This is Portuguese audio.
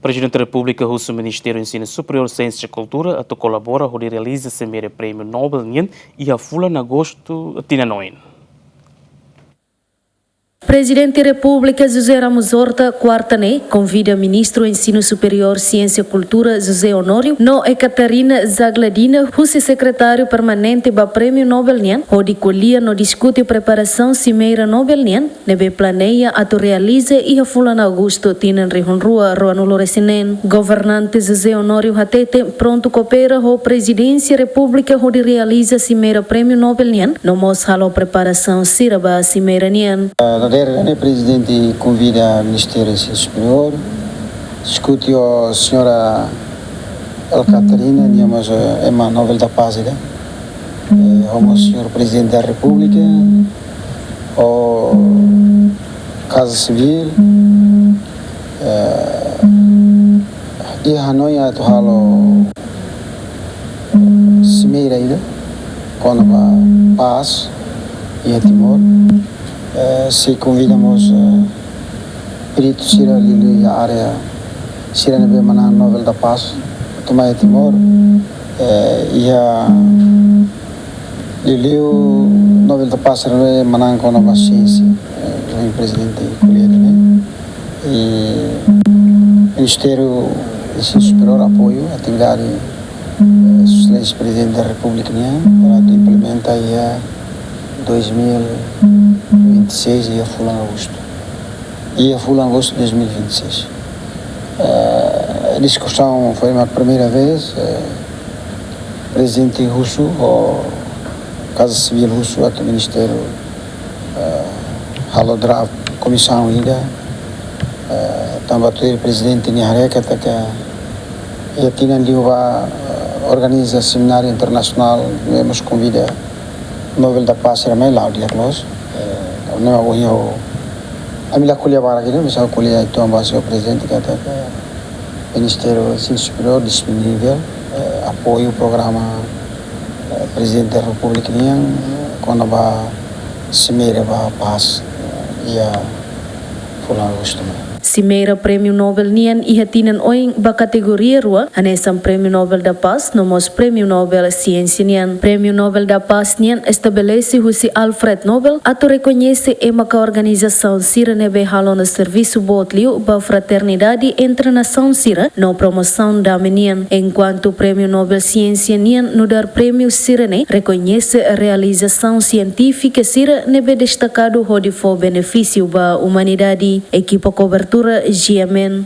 Presidente da República russo Ministério do Ensino Superior, Ciência e Cultura, a colabora onde realiza-se o Prêmio Nobel e a fula em agosto de noite. Presidente da República José Ramos Horta, quarta-ne, convida Ministro do Ensino Superior, Ciência e Cultura, José Honório, no Ekaterina Zagladina, o secretário permanente do Prêmio Nobel Nian, onde colhia no discute a preparação cimeira Nobel Nian, nebe planeia a realiza e a fula em agosto tinan rihonrua roanulo resinen. Governante José Honório Hatete pronto coopera a Presidência da República onde realiza a cimeira Prêmio Nobel Nian, no mos halo preparação siraba a cimeira Nian. O presidente convida o Ministério do Ensino Superior, discute a senhora Catarina, digamos, uma Nobel da Paz, o senhor Presidente da República, o Casa Civil, e Hanoi a tuhalo cimeira ainda, com a paz e a Timor. Se convidamos perito Sira Lili a área Sira Nebe Manan Nobel da Paz Tomai Timor e a Lili Nobel da Paz Nebe Manan com a ciência o presidente colhede e o Ministério do Ensino Superior apoio a atividade do excelente presidente da República para implementar a 2026 e a fula em agosto. E a fula em agosto de 2026. A discussão foi uma primeira vez. O presidente russo, o Casa Civil russo, o Ministério, a comissão ainda, também o presidente Nihareka, que tinha ali organiza seminário internacional, nos convida Nobel da Paz era mais loud, close. Não é o a minha colher para aqui, mas a colher então base o presidente que até o Ministério do Ensino Superior disponível apoio o programa presidente da República quando vai cimeira vai paz e a fulano também. Cimeira Prêmio Nobel Nian e hatinan oing ba categoria rua, anesam Prêmio Nobel da Paz, nomos Prêmio Nobel Ciência Nian. Prêmio Nobel da Paz Nian estabelece o si Alfred Nobel, ato reconhece ema ka organização Sira nebe halo no serviço botliu ba fraternidade entre nação Sira, no promoção da Nian. Enquanto o Prêmio Nobel Ciência Nian no dar Prêmio Sira ne, reconhece a realização científica Sira nebe destacado onde for benefício ba humanidade, equipa cobertura GMN.